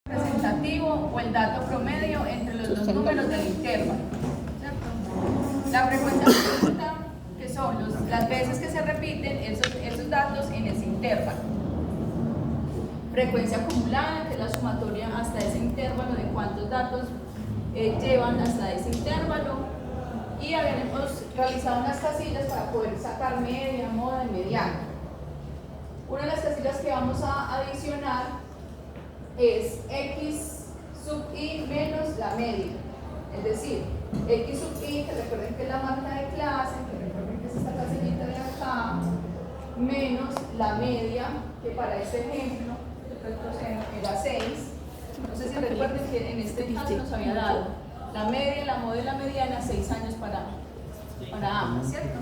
representativo o el dato promedio entre los dos números del intervalo, ¿cierto? La frecuencia absoluta, que son las veces que se repiten esos datos en ese intervalo. Frecuencia acumulada, que es la sumatoria hasta ese intervalo de cuántos datos llevan hasta ese intervalo. Y habíamos realizado unas casillas para poder sacar media, moda y mediana. Una de las casillas que vamos a adicionar es x sub i menos la media. Es decir, x sub i, que recuerden que es la marca de clase, que recuerden que es esta casillita de acá, menos la media, que para este ejemplo era 6. No sé si recuerden que en este caso nos había dado la media, la moda y la mediana, 6 años para ambas, ¿cierto?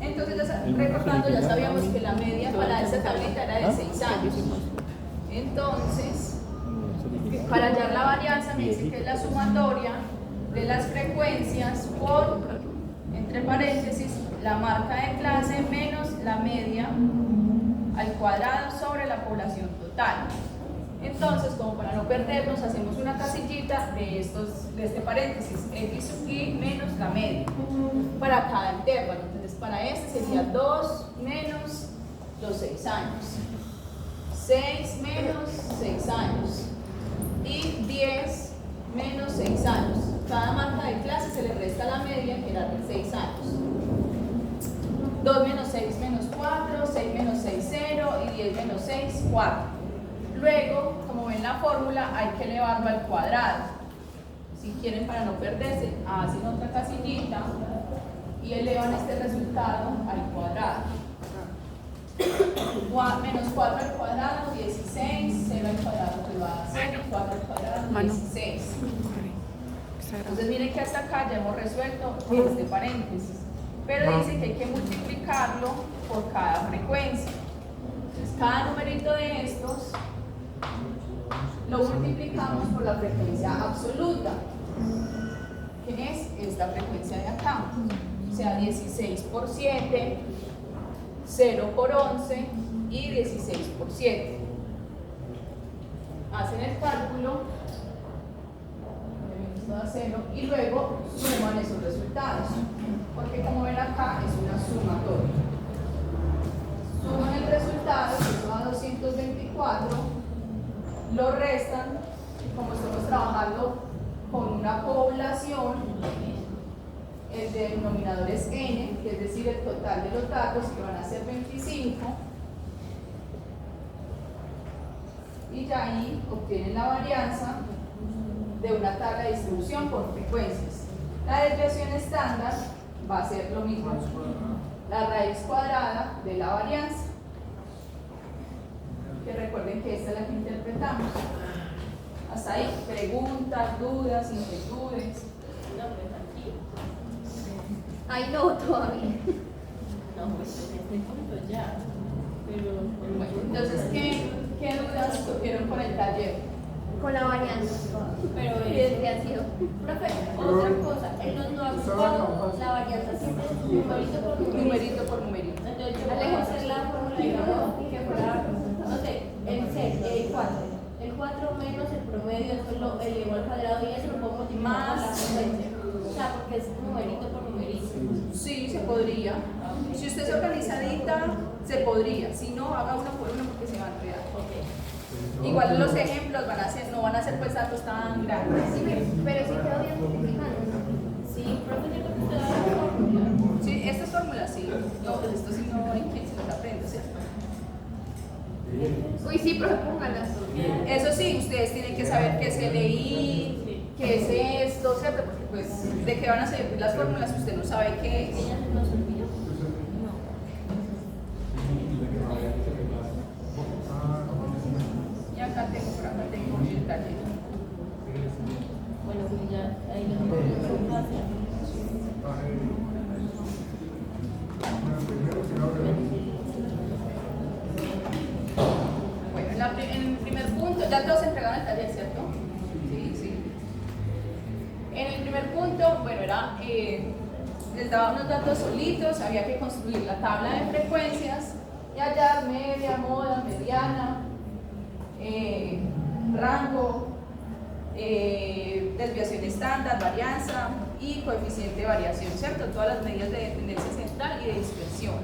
Entonces, recordando, ya sabíamos que la media para esta tablita era de 6 años. Entonces, para hallar la varianza, me dice que es la sumatoria de las frecuencias por, entre paréntesis, la marca de clase menos la media al cuadrado sobre la población total. Entonces, como para no perdernos, hacemos una casillita de este paréntesis, x sub i menos la media, para cada intervalo. Entonces, para este sería 2 menos los 6 años, 6 menos 6 años y 10 menos 6 años. Cada marca de clase se le resta la media, que era de 6 años. 2 menos 6 menos 4, 6 menos 6, 0 y 10 menos 6, 4. Luego, como ven la fórmula, hay que elevarlo al cuadrado. Si quieren, para no perderse, hacen otra casillita y elevan este resultado al cuadrado. Menos 4 al cuadrado, 16, 0 al cuadrado que va a 0, 4 al cuadrado, 16. Entonces miren que hasta acá ya hemos resuelto este paréntesis. Pero dice que hay que multiplicarlo por cada frecuencia. Entonces cada numerito de estos lo multiplicamos por la frecuencia absoluta, que es esta frecuencia de acá. O sea, 16 por 7, 0 por 11 y 16 por 7. Hacen el cálculo, a 0, y luego suman esos resultados, porque como ven acá es una sumatoria. Suman el resultado, que son a 224, lo restan, como estamos trabajando con una población, el denominador es n, que es decir, el total de los datos, que van a ser 25, y ya ahí obtienen la varianza de una tabla de distribución por frecuencias. La desviación estándar va a ser lo mismo, la raíz cuadrada de la varianza, que recuerden que esta es la que interpretamos. Hasta ahí, preguntas, dudas, inquietudes. Ay, no, todavía. No, pues en este punto ya. Pero Bueno, entonces, ¿qué dudas tuvieron con el taller? Con la varianza. pero Y desviación. profe, otra cosa, en los no agrupados la varianza siempre es numerito por numerito. Numerito por numerito. Entonces yo puedo hacer la fórmula, digamos, que fuera, no sé, el 6, el 4. El 4 menos el promedio, eso lo elevo al cuadrado y eso lo puedo multiplicar por la frecuencia. O sea, porque es numerito por numerito. Sí, se podría. Si usted es organizadita, se podría. Si no, haga uno por uno porque se va a enredar. Igual los ejemplos no van a ser pues datos tan grandes. Sí, pero sí quedó bien multiplicando. Sí, profe, yo creo que usted da la fórmula. Sí, estas fórmulas sí. No, pues esto sí no hay quien se las aprende, ¿cierto? Uy, sí, pero póngalas. Eso sí, ustedes tienen que saber qué es LI, qué es esto, ¿cierto? Porque pues de qué van a servir las fórmulas si usted no sabe qué es. ¿Ella se nos olvidó? Y acá tengo el taller. Bueno, pues ya ahí lo tengo fácil. Bueno, en el primer punto, ya todos entregaron el taller, ¿cierto? Sí, sí. En el primer punto, bueno, era ahora les daba unos datos solitos, había que construir la tabla de frecuencias y hallar media, moda, mediana, rango, desviación estándar, varianza y coeficiente de variación, ¿cierto? Todas las medidas de tendencia central y de dispersión.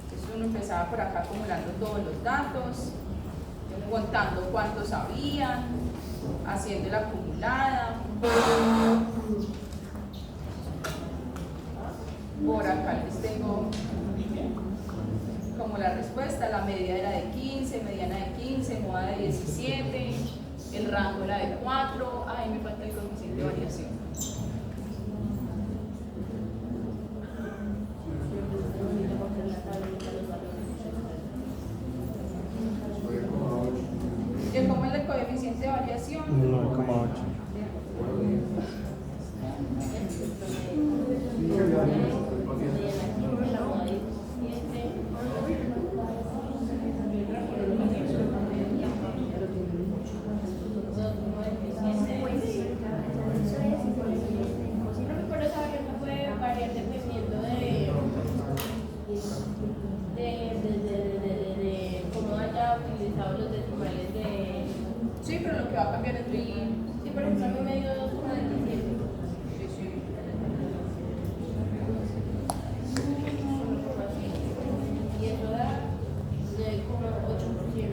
Entonces uno empezaba por acá acumulando todos los datos, contando cuántos habían, haciendo la acumulada. Por acá les tengo como la respuesta, la media era de 15, mediana de 15, moda de 17, el rango era de 4, ahí me falta el coeficiente de variación. ¿Cómo es el coeficiente de variación? 9,8. cómo haya utilizado los decimales de... Sí, pero lo que va a cambiar es el... Sí, por ejemplo, a mí me dio 2,27. Sí, sí. Y eso da 9,8%.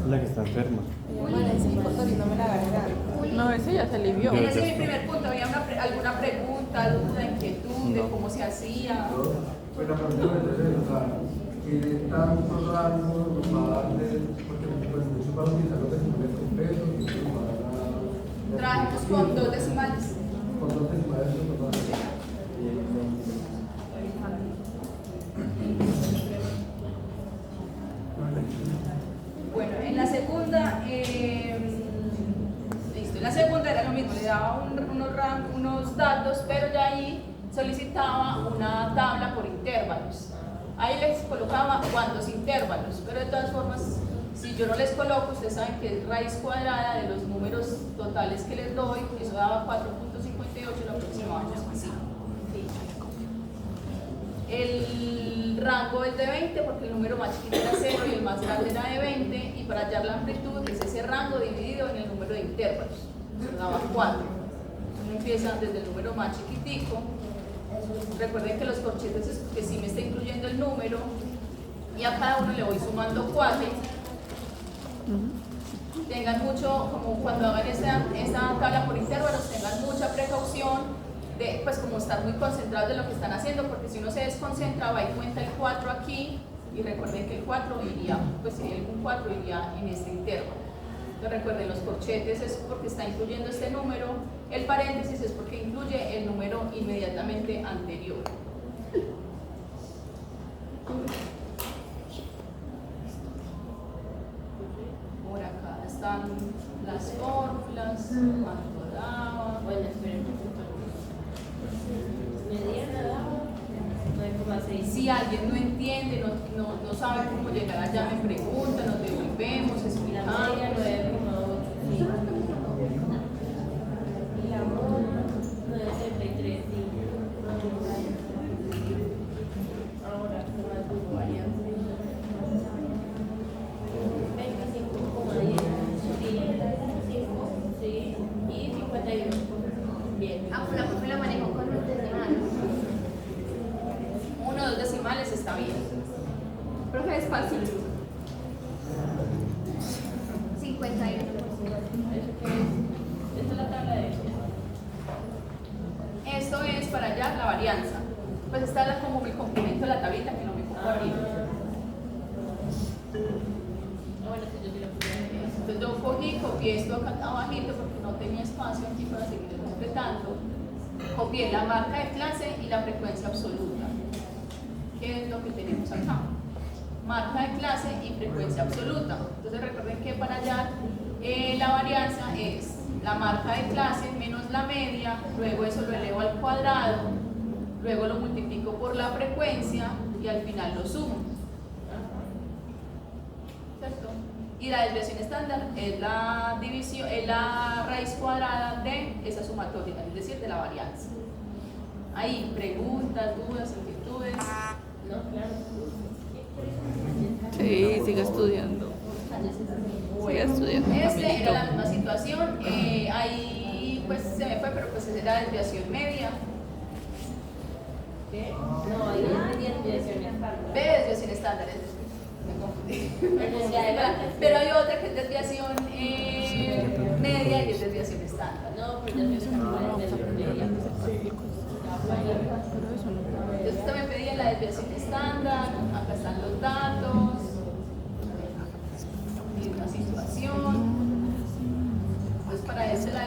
La que está enferma. No, ese ya se alivió. En ese es mi primer punto. ¿Había alguna pregunta, duda, inquietud de cómo se hacía? Pues la pregunta es, o sea, ¿qué tanto rango nos va a dar porque pues muchos van a utilizar los decimales completos y otros van a... Trabajamos con 2 decimales. Con 2 decimales nos va a dar. Bueno, en la segunda, listo, en la segunda era lo mismo, le daba unos datos, pero ya ahí solicitaba una tabla por intervalos. Ahí les colocaba cuántos intervalos, pero de todas formas, si yo no les coloco, ustedes saben que es raíz cuadrada de los números totales que les doy, eso daba 4.58, lo aproximábamos así. El rango es de 20 porque el número más chiquito era 0 y el más grande era de 20, y para hallar la amplitud es ese rango dividido en el número de intervalos, eso daba 4. Uno empieza desde el número más chiquitico. Recuerden que los corchetes es porque sí me está incluyendo el número y a cada uno le voy sumando 4. Tengan mucho, como cuando hagan esta tabla por intervalos, tengan mucha precaución de, pues, como estar muy concentrados de lo que están haciendo, porque si uno se desconcentra va y cuenta el 4 aquí, y recuerden que el 4 iría, pues si hay algún 4 iría en este intervalo. Entonces recuerden, los corchetes es porque está incluyendo este número, el paréntesis es porque incluye el número inmediatamente anterior. Por acá están las fórmulas, cuánto daba. Bueno, esperen. Mediana daba 9,6. Si alguien no entiende, no sabe cómo llegar allá, me pregunta, nos devolvemos, La explicamos. media 9,8. Sí. Y la moda 9,73. Sí. Ahora, ¿qué más tuvo variante? 25,10. Sí, 5, sí. Y 51. Bien. Ah, pues la profe la manejó con los decimales. 1 o 2 decimales está bien. Profe, es fácil. 51%. ¿Eso qué es? Esta es la tabla de... Esto es para hallar la varianza. Pues está como mi complemento de la tablita que no me pongo arriba. Bueno, si yo te lo puse. Entonces yo cogí, copié esto acá abajito porque no tenía espacio aquí para seguir completando. Copié la marca de clase y la frecuencia absoluta. ¿Qué es lo que tenemos acá? Marca de clase y frecuencia absoluta. Entonces recuerden que para hallar la varianza es la marca de clase menos la media, luego eso lo elevo al cuadrado, luego lo multiplico por la frecuencia y al final lo sumo. ¿Cierto? Y la desviación estándar es la división, es la raíz cuadrada de esa sumatoria, es decir, de la varianza. Ahí, preguntas, dudas, inquietudes. No, claro. Sí, sigue estudiando. Sigue estudiando. Este era la misma situación. Ahí pues se me fue, pero pues esa era desviación media. ¿Qué? No, ahí hay desviación estándar. B, desviación estándar. Me confundí. Pero hay otra que es desviación media y es desviación estándar. No, pero desviación media. Entonces también pedía la desviación estándar, acá están los datos, misma situación. Pues para eso la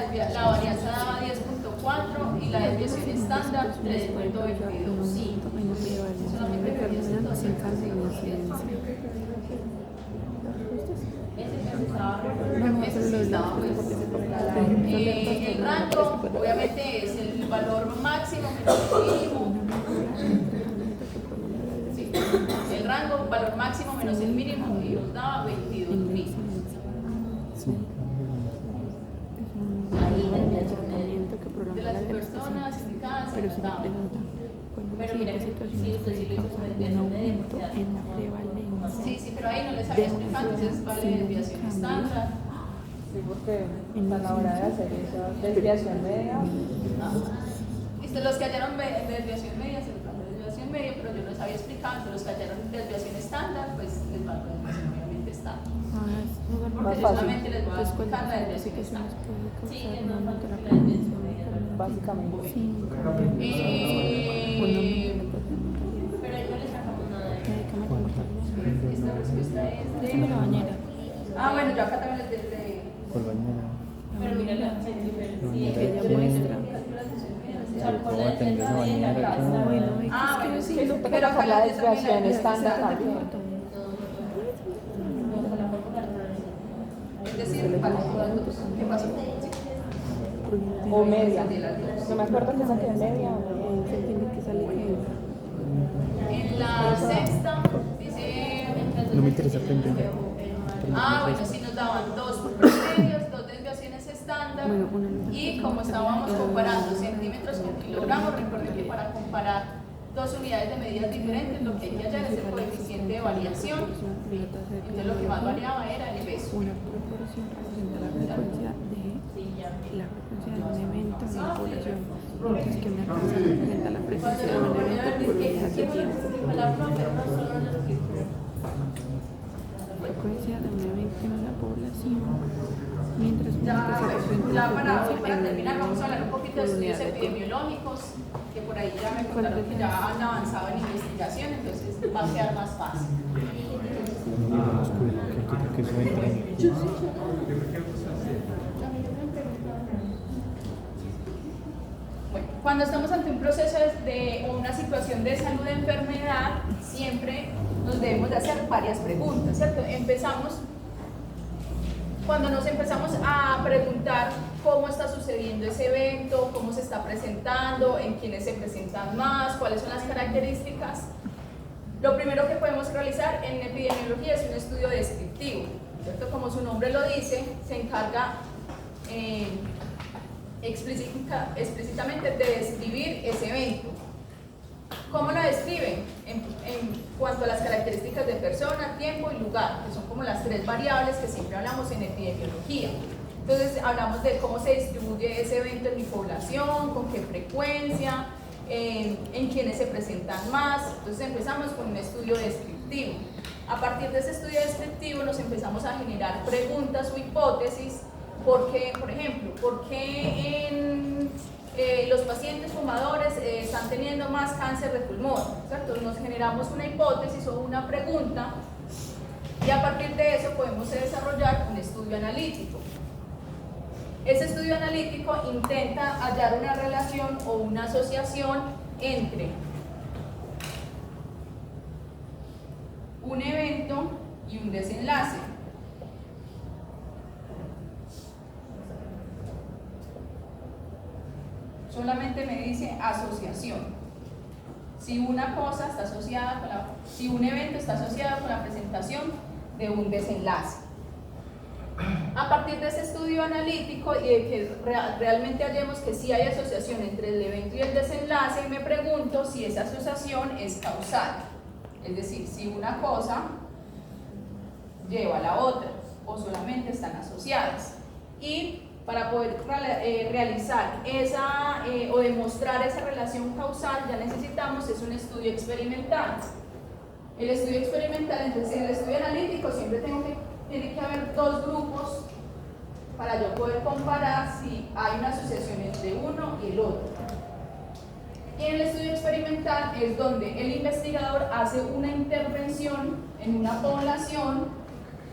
varianza daba 10.4 y la desviación estándar 3.22. Sí, solamente pedía ese entonces. Ese sí estaba el rango, obviamente, es el valor máximo menos el mínimo. Sí, el rango, valor máximo menos el mínimo, y nos daba 22.000. Ahí desviación media. De las personas indicadas, Pero si me daba. pregunta, ¿cuál Pero es mira, la si situación usted sí que lo hizo causa con un desviación media, aumento en la prevalencia? Sí, sí, pero ahí no les había explicado, entonces vale desviación estándar. Sí, porque a la hora de hacer esa desviación media, Listo, los que hallaron desviación media se les va a dar desviación media, pero yo les había explicado, entonces los que hallaron desviación estándar, pues les va a dar desviación obviamente estándar. Porque Más yo fácil. solamente les voy a explicar la desviación que se nos estándar. puede causar Sí, un es más aumento en la fácil que la desviación prevalencia. media. básicamente. Pero ahí no le sacamos nada de Esta respuesta es de... Sí, me la bañera. Ah, bueno, yo acá también les de... Por bañera. Pero mira la diferencia. Sí, Ella muestra. O sea, por la ¿Cómo atender esa desviación media, bañera? acá Bueno, está. Ah, bueno, sí, Eso te pero toca acá la les también desviación la- estándar también. Es decir, para todas dos. ¿Qué pasó? Sí. O media. De las dos. No me acuerdo que saqué media. Se tiene que salir que En la sexta dice... No me interesa aprender. Ah, bueno, sí nos daban dos promedios, dos desviaciones estándar, Bueno, una- y como estábamos comparando centímetros con kilogramos, recuerden que para comparar dos unidades de medidas diferentes lo que hay que hallar es el coeficiente de variación. Entonces lo que más variaba era el peso. una proporción representa la frecuencia de la frecuencia de un evento en la población, mientras que una tasa representa la frecuencia de un evento por unidad de tiempo. Frecuencia de un evento en la población, mientras que una tasa representa Ya la para frecuencia de un terminar vamos a hablar un evento poquito de por estudios unidad de tiempo. epidemiológicos, que por ahí ya me contaron que ya han avanzado en investigación, entonces va a quedar más fácil. Que eso entra. Bueno, cuando estamos ante un proceso o una situación de salud de enfermedad, siempre nos debemos de hacer varias preguntas, ¿cierto? Cuando nos empezamos a preguntar cómo está sucediendo ese evento, cómo se está presentando, en quiénes se presentan más, cuáles son las características, lo primero que podemos realizar en epidemiología es un estudio descriptivo, ¿cierto? Como su nombre lo dice, se encarga explícitamente de describir ese evento. ¿Cómo lo describen? En cuanto a las características de persona, tiempo y lugar, que son como las tres variables que siempre hablamos en epidemiología. Entonces hablamos de cómo se distribuye ese evento en mi población, con qué frecuencia, en quienes se presentan más. Entonces empezamos con un estudio descriptivo. A partir de ese estudio descriptivo nos empezamos a generar preguntas o hipótesis. ¿Por qué, por ejemplo, por qué en los pacientes fumadores están teniendo más cáncer de pulmón? ¿Cierto? Nos generamos una hipótesis o una pregunta y a partir de eso podemos desarrollar un estudio analítico. Ese estudio analítico intenta hallar una relación o una asociación entre un evento y un desenlace. Solamente me dice asociación. si una cosa está asociada con si un evento está asociado con la presentación de un desenlace. A partir de ese estudio analítico y de que realmente hallemos que sí hay asociación entre el evento y el desenlace, me pregunto si esa asociación es causal, es decir, si una cosa lleva a la otra o solamente están asociadas. Y para poder realizar esa o demostrar esa relación causal ya necesitamos es un estudio experimental. El estudio experimental, entonces en el estudio analítico siempre tiene que haber dos grupos para yo poder comparar si hay una asociación entre uno y el otro. Y en el estudio experimental es donde el investigador hace una intervención en una población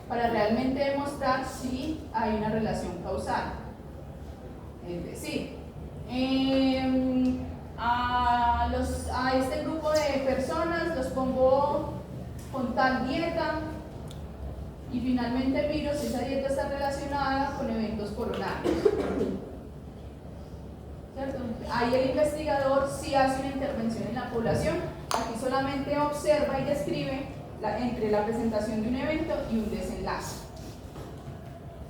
para realmente demostrar si hay una relación causal. Es decir, a este grupo de personas los pongo con tal dieta y finalmente miro si esa dieta está relacionada con eventos coronarios. ¿Cierto? Ahí el investigador sí hace una intervención en la población, aquí solamente observa y describe entre la presentación de un evento y un desenlace.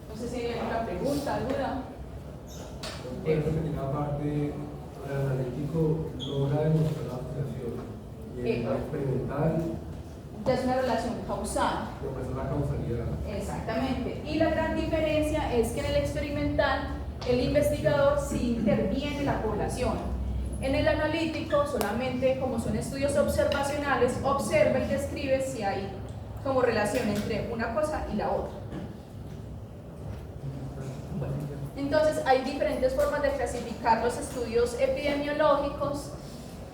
No sé si hay alguna pregunta, duda. Por eso que en la parte el analítico logra demostrar la asociación y en la experimental Ya es una relación causal. demuestra la causalidad. Exactamente. Y la gran diferencia es que en el experimental el investigador sí interviene en la población. En el analítico solamente, como son estudios observacionales, observa y describe si hay como relación entre una cosa y la otra. Entonces hay diferentes formas de clasificar los estudios epidemiológicos.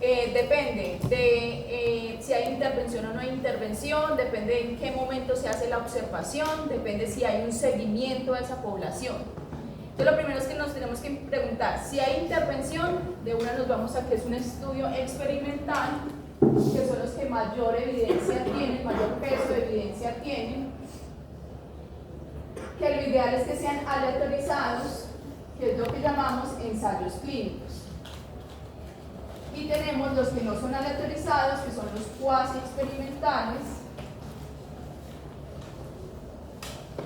Depende de si hay intervención o no hay intervención, depende de en qué momento se hace la observación, depende si hay un seguimiento a esa población. Entonces lo primero es que nos tenemos que preguntar si hay intervención. De una nos vamos a que es un estudio experimental, que son los que mayor evidencia tienen, mayor peso de evidencia tienen, que lo ideal es que sean aleatorizados, que es lo que llamamos ensayos clínicos. Y tenemos los que no son aleatorizados, que son los cuasi experimentales,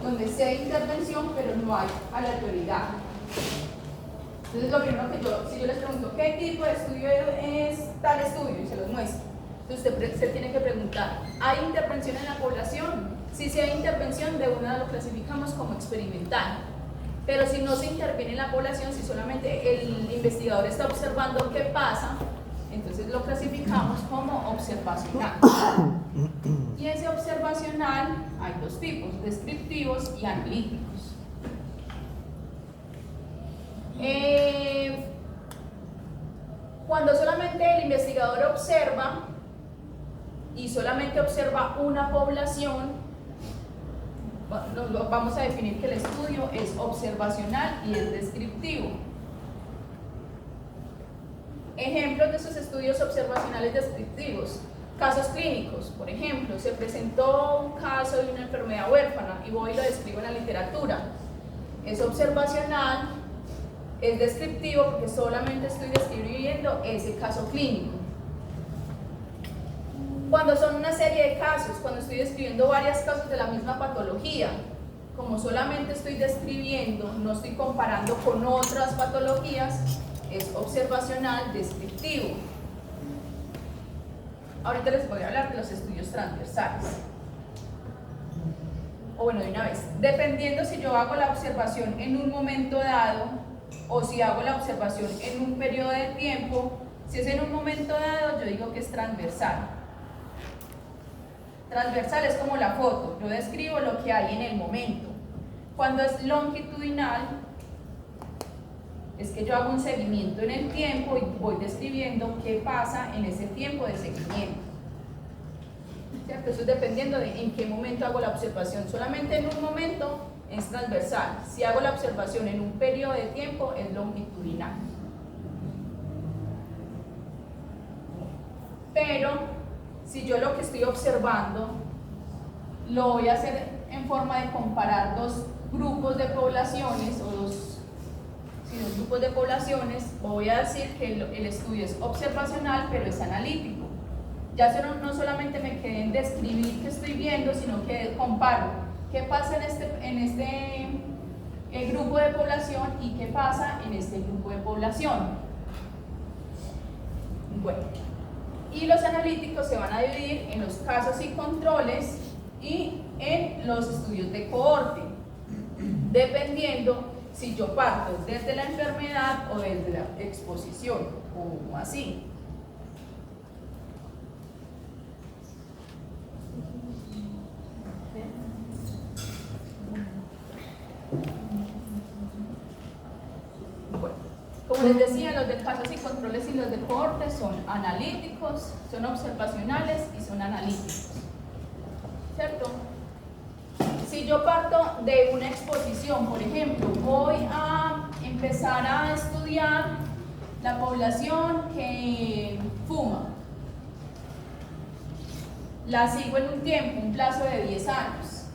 donde sí hay intervención pero no hay aleatoriedad. Entonces lo primero que si yo les pregunto ¿qué tipo de estudio es tal estudio? Y se los muestro. Entonces usted tiene que preguntar, ¿hay intervención en la población? Si hay intervención, de una lo clasificamos como experimental. Pero si no se interviene en la población, si solamente el investigador está observando qué pasa, entonces lo clasificamos como observacional. Y ese observacional hay dos tipos, descriptivos y analíticos. Cuando solamente el investigador observa y solamente observa una población, vamos a definir que el estudio es observacional y es descriptivo. Ejemplos de esos estudios observacionales descriptivos: casos clínicos. Por ejemplo, se presentó un caso de una enfermedad huérfana y voy y lo describo en la literatura. Es observacional, es descriptivo porque solamente estoy describiendo ese caso clínico. Cuando son una serie de casos, cuando estoy describiendo varios casos de la misma patología, como solamente estoy describiendo, no estoy comparando con otras patologías, es observacional descriptivo. Ahorita les voy a hablar de los estudios transversales. O bueno, de una vez, dependiendo si yo hago la observación en un momento dado o si hago la observación en un periodo de tiempo, si es en un momento dado, yo digo que es transversal. Transversal es como la foto, yo describo lo que hay en el momento. Cuando es longitudinal, es que yo hago un seguimiento en el tiempo y voy describiendo qué pasa en ese tiempo de seguimiento. ¿Cierto? Eso es dependiendo de en qué momento hago la observación. Solamente en un momento es transversal. Si hago la observación en un periodo de tiempo, es longitudinal. Pero si yo lo que estoy observando lo voy a hacer en forma de comparar dos grupos de poblaciones o dos grupos de poblaciones, voy a decir que el estudio es observacional pero es analítico. ya no solamente me quedé en describir qué estoy viendo, sino que comparo qué pasa en este grupo de población y qué pasa en este grupo de población. Bueno, y los analíticos se van a dividir en los casos y controles y en los estudios de cohorte, dependiendo si yo parto desde la enfermedad o desde la exposición, o así. Bueno, como les decía, los de casos y controles y los de cohorte son analíticos, son observacionales y son analíticos, ¿cierto? Si yo parto de una exposición, por ejemplo, voy a empezar a estudiar la población que fuma, la sigo en un tiempo, un plazo de 10 años,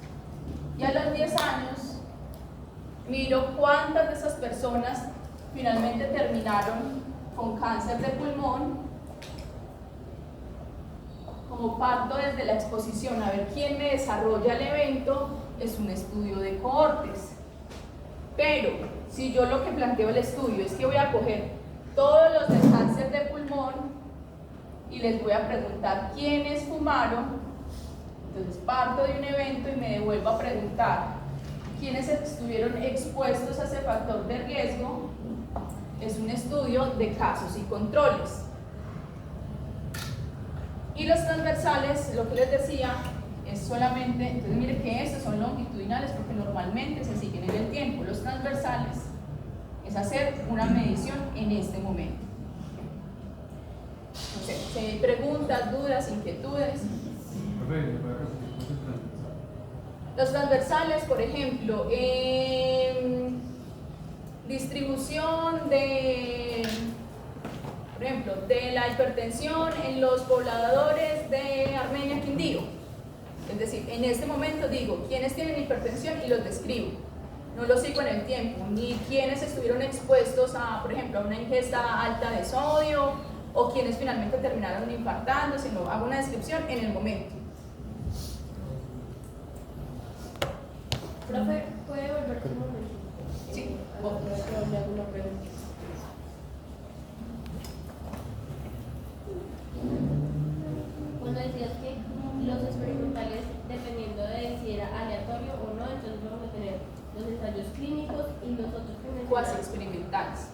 y a los 10 años miro cuántas de esas personas finalmente terminaron con cáncer de pulmón. Como parto desde la exposición a ver quién me desarrolla el evento, es un estudio de cohortes. Pero si yo lo que planteo el estudio es que voy a coger todos los de cáncer de pulmón y les voy a preguntar quiénes fumaron, entonces parto de un evento y me devuelvo a preguntar quiénes estuvieron expuestos a ese factor de riesgo, es un estudio de casos y controles. Y los transversales, lo que les decía, es solamente, entonces miren que estos son longitudinales porque normalmente se siguen en el tiempo. Los transversales es hacer una medición en este momento. No sé, si hay preguntas, dudas, inquietudes. Los transversales, por ejemplo, distribución de, por ejemplo, de la hipertensión en los pobladores de Armenia Quindío. Es decir, en este momento digo quiénes tienen hipertensión y los describo. No los sigo en el tiempo, ni quiénes estuvieron expuestos a, por ejemplo, a una ingesta alta de sodio o quienes finalmente terminaron infartando, sino hago una descripción en el momento. Profe, ¿puede volver un momento? Sí. Le hago una pregunta. Cuando decías que los experimentales, dependiendo de si era aleatorio o no, entonces vamos a tener los ensayos clínicos y los otros que Cuasi experimentales,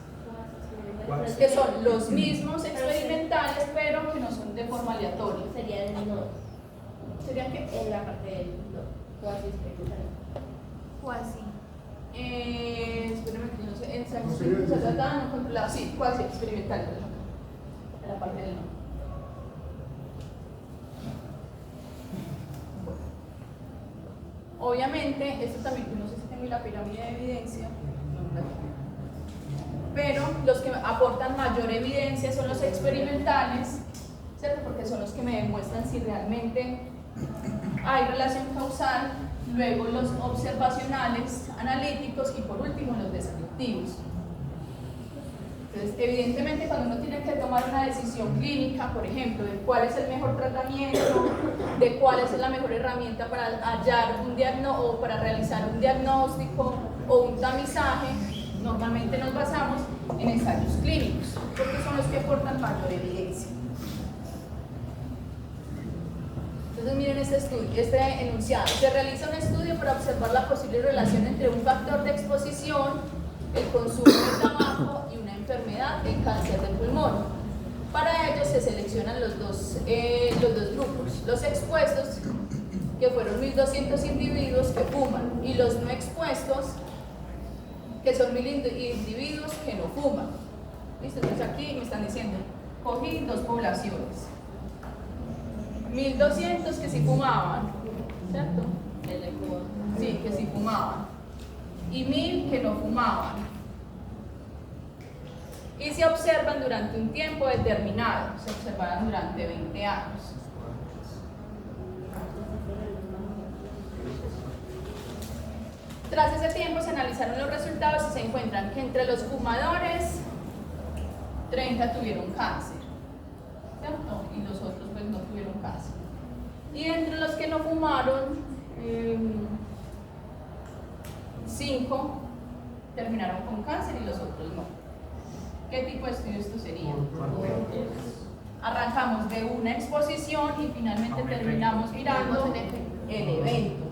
Cuasi que son los mismos experimentales, pero que no son de forma aleatoria. sería el no, ¿Sería qué? en la parte del no, cuasi experimental. Cuasi. Espérame que yo no sé, ensayos clínicos tratados no controlados, sí, cuasi experimentales, en la parte del no. Obviamente, esto también, no sé si tengo la pirámide de evidencia, pero los que aportan mayor evidencia son los experimentales, ¿cierto? Porque son los que me demuestran si realmente hay relación causal, luego los observacionales, analíticos y por último los descriptivos. Entonces, evidentemente, cuando uno tiene que tomar una decisión clínica, por ejemplo, de cuál es el mejor tratamiento, de cuál es la mejor herramienta para hallar un diagnóstico o para realizar un diagnóstico o un tamizaje, normalmente nos basamos en ensayos clínicos, porque son los que aportan mayor evidencia. Entonces, miren este estudio, este enunciado. Se realiza un estudio para observar la posible relación entre un factor de exposición, el consumo de tabaco y una enfermedad, el cáncer del pulmón. Para ello se seleccionan los dos grupos, los expuestos, que fueron 1.200 individuos que fuman, y los no expuestos, que son 1.000 individuos que no fuman. ¿Listo? Entonces aquí me están diciendo, cogí dos poblaciones. 1.200 que sí fumaban, ¿cierto? Sí, que sí fumaban. Y 1.000 que no fumaban. Y se observan durante un tiempo determinado, se observarán durante 20 años. Tras ese tiempo se analizaron los resultados y se encuentran que entre los fumadores 30 tuvieron cáncer, ¿cierto? Y los otros pues no tuvieron Y entre los que no fumaron, 5 terminaron con cáncer y los otros no. ¿Qué tipo de estudio esto sería? Arrancamos de una exposición y finalmente terminamos mirando el evento.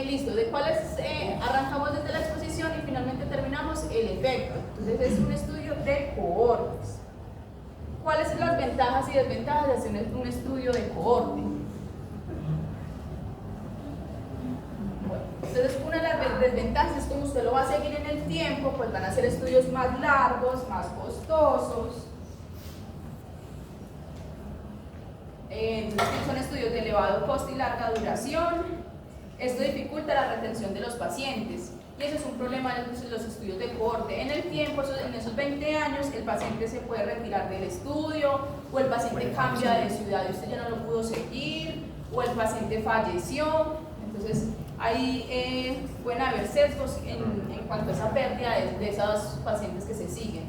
Listo. ¿De cuáles? Arrancamos desde la exposición y finalmente terminamos el efecto. Entonces es un estudio de cohortes. ¿Cuáles son las ventajas y desventajas de hacer un estudio de cohorte? Bueno, entonces una de las desventajas es como usted lo va a seguir en el tiempo, pues van a ser estudios más largos, más costosos. Entonces son estudios de elevado costo y larga duración. Esto dificulta la retención de los pacientes y eso es un problema de los estudios de cohorte. En el tiempo, en esos 20 años, el paciente se puede retirar del estudio o el paciente cambia de ciudad y usted ya no lo pudo seguir o el paciente falleció. Entonces ahí pueden haber sesgos en cuanto a esa pérdida de esos pacientes que se siguen.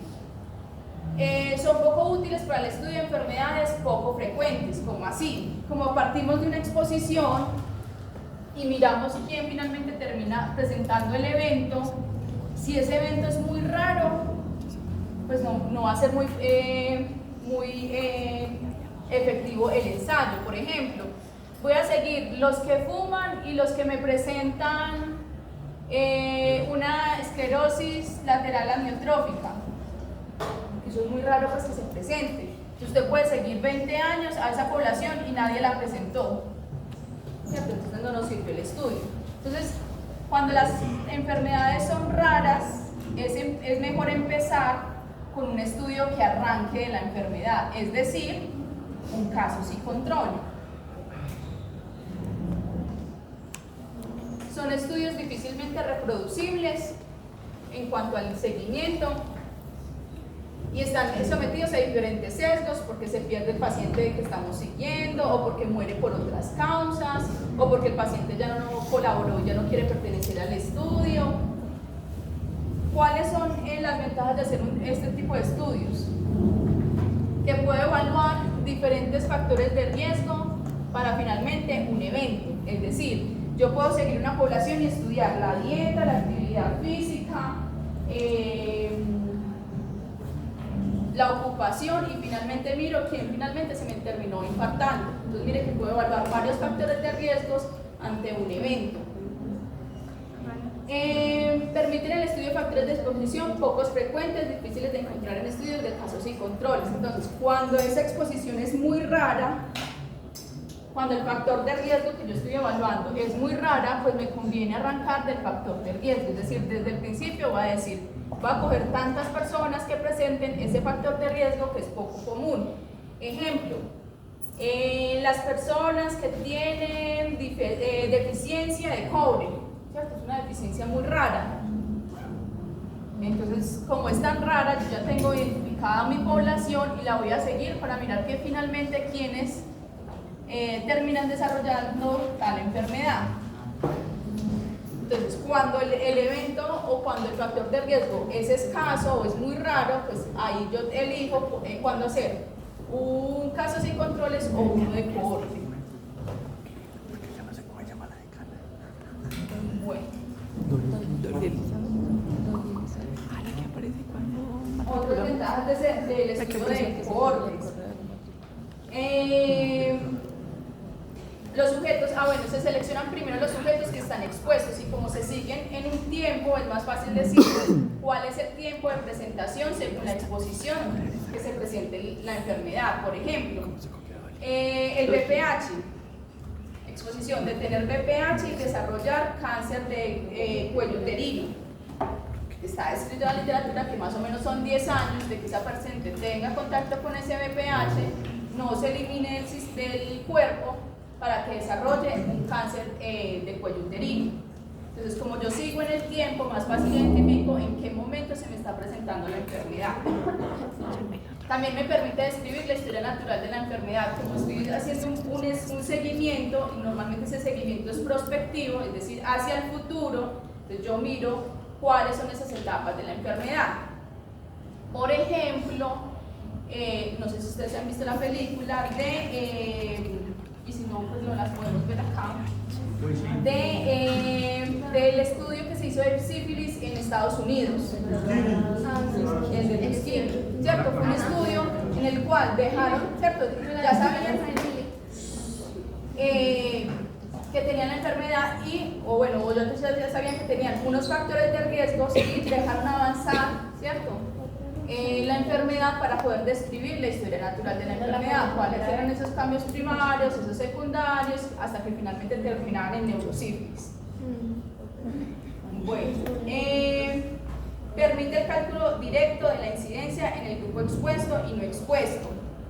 Son poco útiles para el estudio de enfermedades poco frecuentes, como así, como partimos de una exposición y miramos quién finalmente termina presentando el evento. Si ese evento es muy raro, pues no va a ser muy efectivo el ensayo. Por ejemplo, voy a seguir los que fuman y los que me presentan una esclerosis lateral amiotrófica. Eso es muy raro pues que se presente. Usted puede seguir 20 años a esa población y nadie la presentó, ¿cierto? Entonces no nos sirve el estudio. Entonces, cuando las enfermedades son raras, es mejor empezar con un estudio que arranque de la enfermedad, es decir, un casos y control. Son estudios difícilmente reproducibles en cuanto al seguimiento y están sometidos a diferentes sesgos porque se pierde el paciente que estamos siguiendo o porque muere por otras causas o porque el paciente ya no colaboró y ya no quiere pertenecer al estudio. ¿Cuáles son las ventajas de hacer este tipo de estudios? Que puede evaluar diferentes factores de riesgo para finalmente un evento, es decir, yo puedo seguir una población y estudiar la dieta, la actividad física, la ocupación y finalmente miro quién finalmente se me terminó infartando. Entonces mire que puedo evaluar varios factores de riesgos ante un evento. Permiten el estudio de factores de exposición pocos frecuentes, difíciles de encontrar en estudios de casos y controles. Entonces, cuando esa exposición es muy rara, cuando el factor de riesgo que yo estoy evaluando es muy rara, pues me conviene arrancar del factor de riesgo, es decir, desde el principio voy a decir, voy a coger tantas personas que presenten ese factor de riesgo que es poco común. Ejemplo, las personas que tienen deficiencia de cobre, ¿cierto? Es una deficiencia muy rara. Entonces, como es tan rara, yo ya tengo identificada mi población y la voy a seguir para mirar que finalmente quienes terminan desarrollando tal enfermedad. Entonces, cuando el evento o cuando el factor de riesgo es escaso o es muy raro, pues ahí yo elijo cuándo hacer un caso sin controles o uno de cohorte. Bueno. Otras ventajas del estudio de cohortes. Los sujetos, se seleccionan primero los sujetos que están expuestos y como se siguen en un tiempo es más fácil decir cuál es el tiempo de presentación según la exposición que se presente la enfermedad. Por ejemplo, el BPH, exposición de tener BPH y desarrollar cáncer de cuello uterino. Está escrito en la literatura que más o menos son 10 años de que esa paciente tenga contacto con ese BPH, no se elimine del cuerpo para que desarrolle un cáncer de cuello uterino. Entonces, como yo sigo en el tiempo, más fácil identifico en qué momento se me está presentando la enfermedad. También me permite describir la historia natural de la enfermedad, como estoy haciendo un seguimiento, y normalmente ese seguimiento es prospectivo, es decir, hacia el futuro, entonces yo miro cuáles son esas etapas de la enfermedad. Por ejemplo, no sé si ustedes han visto la película y si no, pues no las podemos ver acá, del estudio que se hizo de sífilis en Estados Unidos, el de Tuskegee, ¿cierto? Fue un estudio en el cual dejaron, ¿cierto? Ya sabían que tenían la enfermedad o ya sabían que tenían unos factores de riesgo y dejaron avanzar, ¿cierto? La enfermedad para poder describir la historia natural de la enfermedad, cuáles eran esos cambios primarios, esos secundarios, hasta que finalmente terminaban en neurosífilis. Bueno, permite el cálculo directo de la incidencia en el grupo expuesto y no expuesto.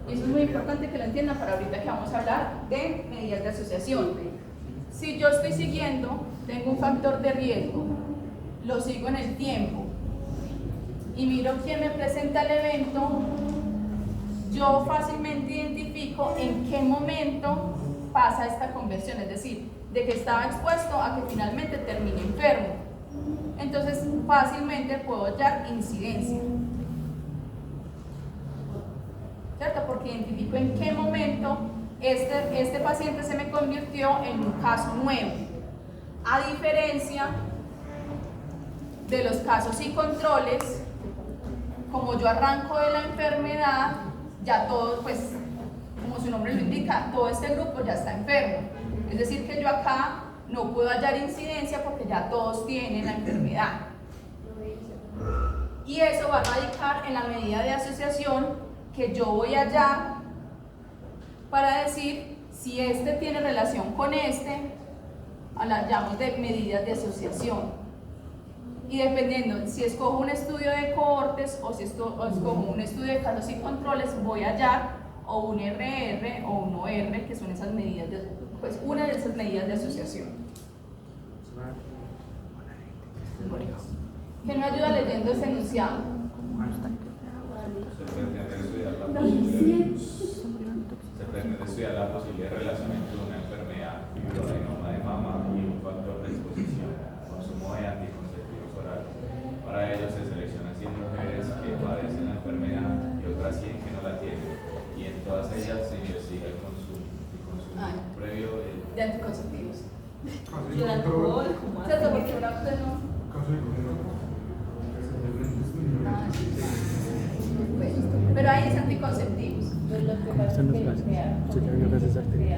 Y eso es muy importante que lo entiendan para ahorita que vamos a hablar de medidas de asociación. Si yo estoy siguiendo, tengo un factor de riesgo, lo sigo en el tiempo y miro quién me presenta el evento, yo fácilmente identifico en qué momento pasa esta conversión, es decir, de que estaba expuesto a que finalmente termine enfermo. Entonces fácilmente puedo hallar incidencia, ¿cierto? Porque identifico en qué momento este paciente se me convirtió en un caso nuevo, a diferencia de los casos y controles. Como yo arranco de la enfermedad, ya todo, pues, como su nombre lo indica, todo este grupo ya está enfermo. Es decir, que yo acá no puedo hallar incidencia porque ya todos tienen la enfermedad. Y eso va a radicar en la medida de asociación que yo voy a hallar para decir si este tiene relación con este, la llamamos de medidas de asociación. Y dependiendo si escojo un estudio de cohortes o si escojo un estudio de casos y controles, voy a hallar o un RR o un OR, que son esas medidas pues una de esas medidas de asociación. ¿Quién me ayuda leyendo ese enunciado? Se pretende estudiar la posible relacionamiento de una enfermedad, fibroadenoma de mama y un factor de exposición, consumo de anticonceptivos orales. Para ello se seleccionan 100 mujeres que padecen la enfermedad y otras 100 que no la tienen, y en todas ellas se investiga el consumo previo de anticonceptivos. Y el alcohol, ¿Cierto? Porque una cosa no. Pero ahí es anticonceptivos.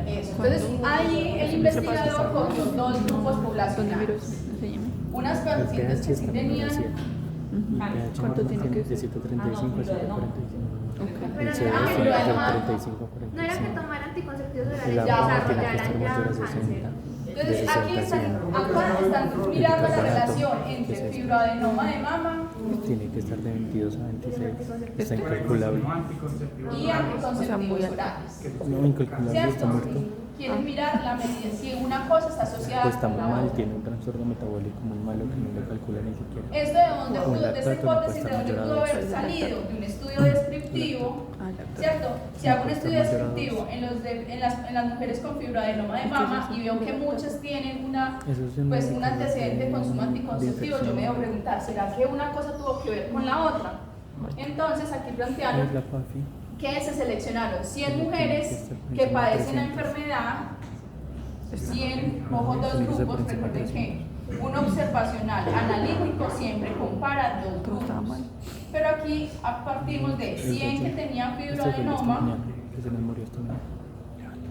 Eso. Entonces, ahí el investigador cogió dos grupos poblacionales. Unas pacientes que sí tenían. ¿Cuánto tiene que ser? De 135 a 145. Pero El CD no, es pero de además, 35 a 45. no era que tomar anticonceptivos orales La ya mamá tiene que desarrollaran estar ya mayor a cáncer. 60. Entonces, aquí acá están mirando la relación entre fibroadenoma de mama Tiene que estar de 22 a 26. Está incalculable. y anticonceptivos orales. No, incalculable, está ¿Cierto? muerto. Quieren mirar la medida, si una cosa está asociada Pues está con muy la mal, otra. tiene un trastorno metabólico muy malo que no le calcula ni siquiera. ¿Esto de dónde Un pudo, de esta lactato no hipótesis, de puede dónde estar pudo mayor a haber salido? De un estudio descriptivo, ¿cierto? Si hago un estudio descriptivo en las mujeres con fibroadenoma de mama y veo que muchas tienen pues un antecedente de consumo anticonceptivo, yo me debo preguntar, ¿será que una cosa tuvo que ver con la otra? Entonces aquí plantearon Es la PAFI. que se seleccionaron 100 mujeres que padecen la enfermedad, 100, ojo, dos grupos, recuerden que un observacional analítico siempre compara dos grupos, pero aquí partimos de 100 que tenían fibroadenoma Que se les murió esta mañana.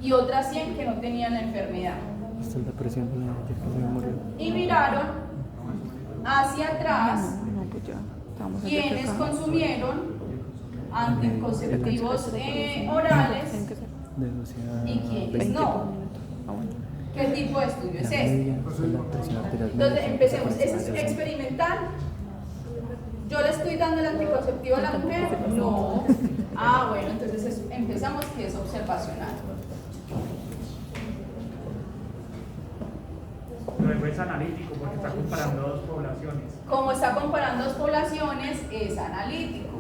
y otras 100 que no tenían la enfermedad, Esta es la presión de la que se me murió. y miraron hacia atrás No, pues ya. Estamos en quienes retraso. consumieron anticonceptivos orales De 12 a y quienes 20. no. Ah, bueno. ¿Qué tipo de estudio es La este? media fue la presión arterial Entonces media, empecemos, que ¿es experimental? ¿Yo le estoy dando el anticonceptivo a la mujer? No. Ah, bueno, entonces empezamos que es observacional. Luego es analítico porque está comparando dos poblaciones. Como está comparando dos poblaciones, es analítico.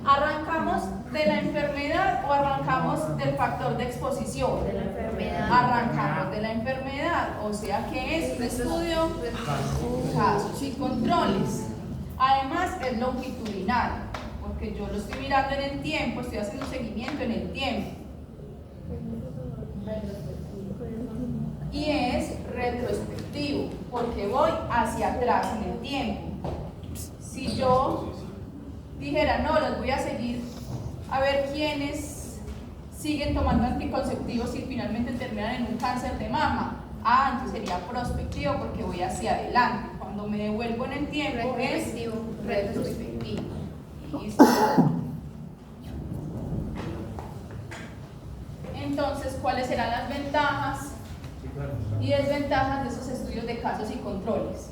¿Arrancamos de la enfermedad o arrancamos del factor de exposición? De la enfermedad. Arrancamos de la enfermedad, o sea que es un estudio casos y controles. Además es longitudinal, porque yo lo estoy mirando en el tiempo, estoy haciendo un seguimiento en el tiempo. Y es retrospectivo, porque voy hacia atrás en el tiempo. Si yo dijera, no, los voy a seguir a ver quiénes siguen tomando anticonceptivos y finalmente terminan en un cáncer de mama, entonces sería prospectivo porque voy hacia adelante. Cuando me devuelvo en el tiempo es retrospectivo. ¿Listo? Entonces, ¿cuáles serán las ventajas y desventajas de esos estudios de casos y controles?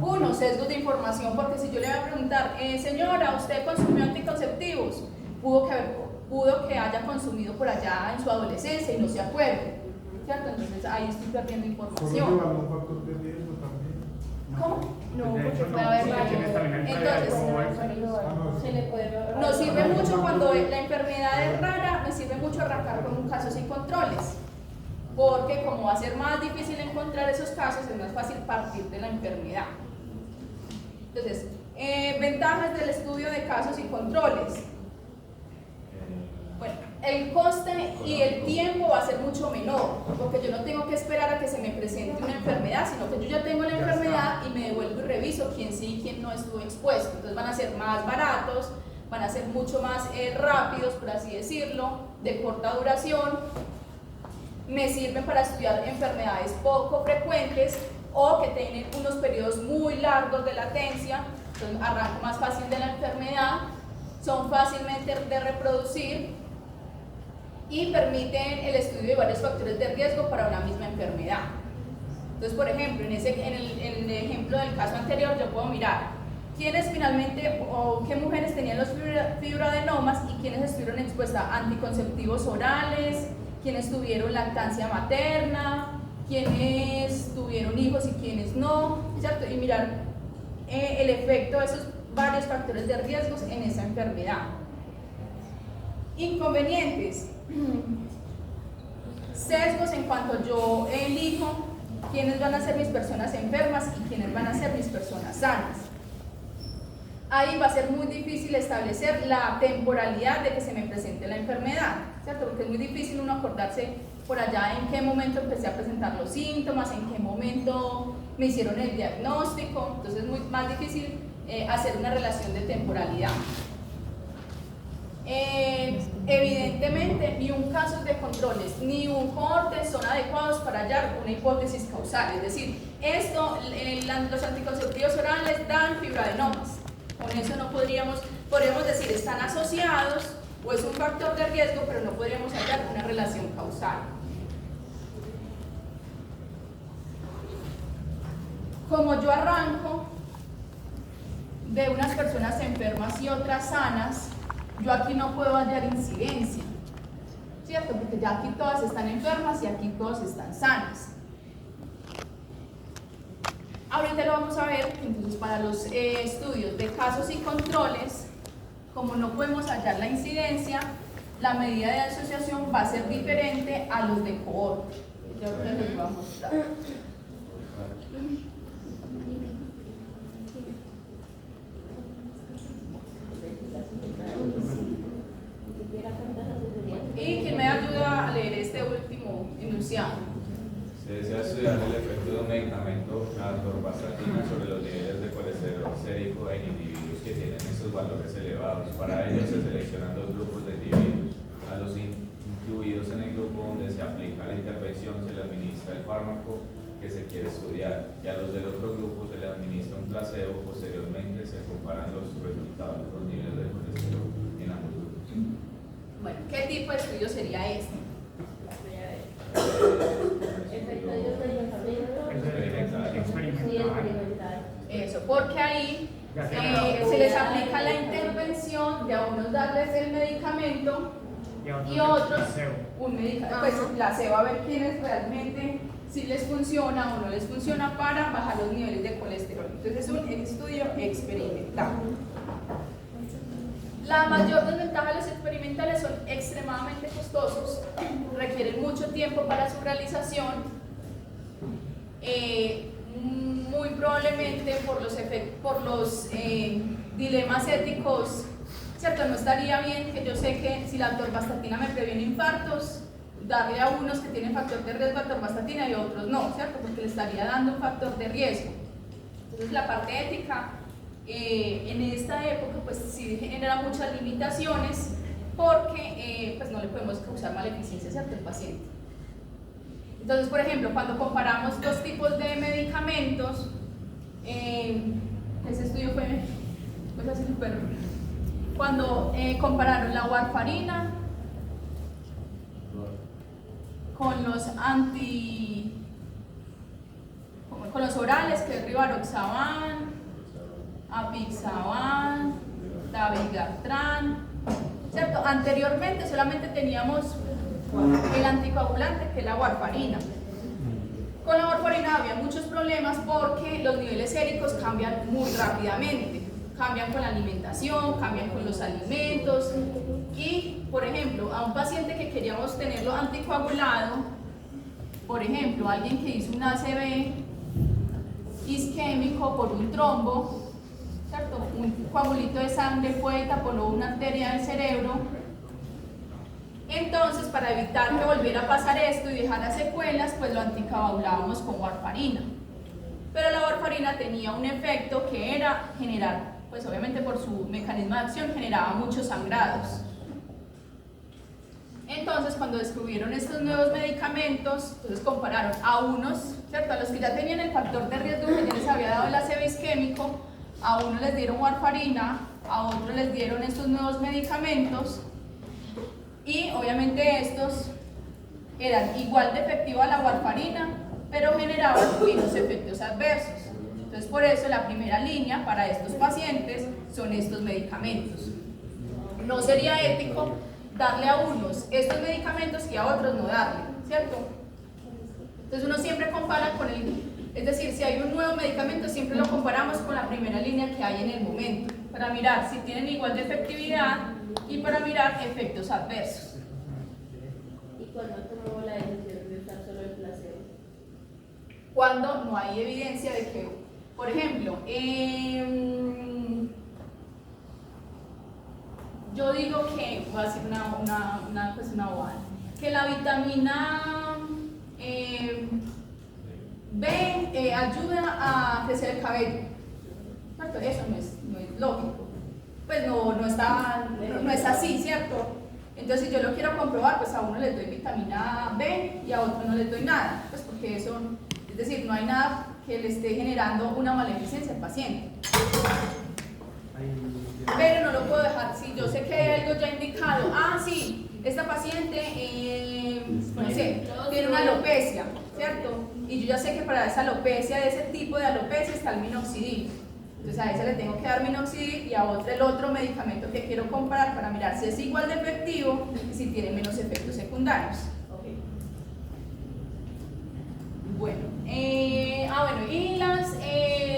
Uno, sesgos de información, porque si yo le voy a preguntar, señora, ¿usted consumió anticonceptivos? Pudo que haya consumido por allá en su adolescencia y no se acuerde, ¿cierto? Entonces ahí estoy perdiendo información. ¿Solo un factor de riesgo también? ¿Cómo? No, De porque hecho, puede no, haber porque tienes también el Entonces, alcohol. se le puede Nos sirve mucho cuando la enfermedad es rara, me sirve mucho arrancar con un caso sin controles, porque como va a ser más difícil encontrar esos casos, es más fácil partir de la enfermedad. Entonces, ventajas del estudio de casos y controles. Bueno, el coste y el tiempo va a ser mucho menor, porque yo no tengo que esperar a que se me presente una enfermedad, sino que yo ya tengo la enfermedad y me devuelvo y reviso quién sí y quién no estuvo expuesto. Entonces van a ser más baratos, van a ser mucho más rápidos, por así decirlo, de corta duración. Me sirven para estudiar enfermedades poco frecuentes o que tienen unos periodos muy largos de latencia, entonces arranco más fácil de la enfermedad, son fácilmente de reproducir y permiten el estudio de varios factores de riesgo para una misma enfermedad. Entonces, por ejemplo, en el ejemplo del caso anterior, yo puedo mirar quiénes finalmente o qué mujeres tenían los fibroadenomas y quiénes estuvieron expuestas a anticonceptivos orales, quiénes tuvieron lactancia materna, quiénes tuvieron hijos y quiénes no, ¿cierto? Y mirar el efecto de esos varios factores de riesgos en esa enfermedad. Inconvenientes. Sesgos en cuanto yo elijo quiénes van a ser mis personas enfermas y quiénes van a ser mis personas sanas. Ahí va a ser muy difícil establecer la temporalidad de que se me presente la enfermedad, ¿cierto? Porque es muy difícil uno acordarse por allá en qué momento empecé a presentar los síntomas, en qué momento me hicieron el diagnóstico, entonces es más difícil hacer una relación de temporalidad. Evidentemente, ni un caso de controles ni un cohorte son adecuados para hallar una hipótesis causal, es decir, los anticonceptivos orales dan fibroadenomas. Con eso no podríamos decir están asociados o es un factor de riesgo, pero no podríamos hallar una relación causal. Como yo arranco de unas personas enfermas y otras sanas, yo aquí no puedo hallar incidencia, ¿cierto? Porque ya aquí todas están enfermas y aquí todas están sanas. Ahorita lo vamos a ver. Entonces, para los estudios de casos y controles, como no podemos hallar la incidencia, la medida de asociación va a ser diferente a los de cohorte. Yo ahorita les voy a mostrar. ¿Y quién me ayuda a leer este último enunciado? Se desea estudiar el efecto de un medicamento, la atorvastatina, sobre los niveles de colesterol sérico en individuos que tienen estos valores elevados. Para ello se seleccionan dos grupos de individuos. A los incluidos en el grupo donde se aplica la intervención se le administra el fármaco que se quiere estudiar, y a los del otro grupo se le administra un placebo. Posteriormente se comparan los resultados, los niveles de colesterol en ambos grupos. Bueno, ¿qué tipo de estudio sería este? Eso, porque ahí se les aplica la intervención de a unos darles el medicamento y a otros un medicamento, pues placebo, a ver quiénes realmente si les funciona o no les funciona para bajar los niveles de colesterol. Entonces es un estudio experimental. La mayor desventaja de los experimentales son extremadamente costosos, requieren mucho tiempo para su realización, muy probablemente por los dilemas éticos, ¿cierto? No estaría bien que yo sé que si la atorvastatina me previene infartos, darle a unos que tienen factor de riesgo atorvastatina y a otros no, ¿cierto? Porque le estaría dando un factor de riesgo. Entonces la parte ética en esta época pues sí genera muchas limitaciones porque pues no le podemos causar maleficencia, ¿cierto?, al paciente. Entonces, por ejemplo, cuando comparamos dos tipos de medicamentos, ese estudio fue así súper. Cuando compararon la warfarina con los orales, que es rivaroxaban, apixaban, dabigatran, ¿cierto? Anteriormente solamente teníamos el anticoagulante, que es la warfarina. Con la warfarina había muchos problemas porque los niveles séricos cambian muy rápidamente. Cambian con la alimentación, cambian con los alimentos y, por ejemplo, a un paciente que queríamos tenerlo anticoagulado, por ejemplo, alguien que hizo un ACV isquémico por un trombo, ¿cierto? Un coagulito de sangre fue y tapó una arteria del cerebro. Entonces, para evitar que volviera a pasar esto y dejara secuelas, pues lo anticoagulábamos con warfarina. Pero la warfarina tenía un efecto que era generar, pues obviamente por su mecanismo de acción, generaba muchos sangrados. Entonces, cuando descubrieron estos nuevos medicamentos, entonces compararon a unos, ¿cierto?, a los que ya tenían el factor de riesgo que ya les había dado el ACV isquémico, a unos les dieron warfarina, a otros les dieron estos nuevos medicamentos, y obviamente estos eran igual de efectivos a la warfarina, pero generaban menos efectos adversos. Entonces, por eso la primera línea para estos pacientes son estos medicamentos. No sería ético darle a unos estos medicamentos y a otros no darle, ¿cierto? Entonces uno siempre compara con es decir, si hay un nuevo medicamento siempre lo comparamos con la primera línea que hay en el momento, para mirar si tienen igual de efectividad y para mirar efectos adversos. ¿Y cuándo tomó la decisión de usar solo el placebo? Cuando no hay evidencia de que, por ejemplo, yo digo que, voy a decir una bobada, que la vitamina B ayuda a crecer el cabello. ¿Cierto? Eso no es lógico. Pues no es así, ¿cierto? Entonces, si yo lo quiero comprobar, pues a uno les doy vitamina B y a otro no les doy nada. Pues porque eso, es decir, no hay nada que le esté generando una maleficencia al paciente. Pero no lo puedo dejar, si yo sé que hay algo ya indicado, sí, esta paciente, no sé, tiene una alopecia, ¿cierto? Y yo ya sé que para esa alopecia, de ese tipo de alopecia, está el minoxidil. Entonces a esa le tengo que dar minoxidil y a otro el otro medicamento que quiero comprar para mirar si es igual de efectivo y si tiene menos efectos secundarios. Okay. Bueno, y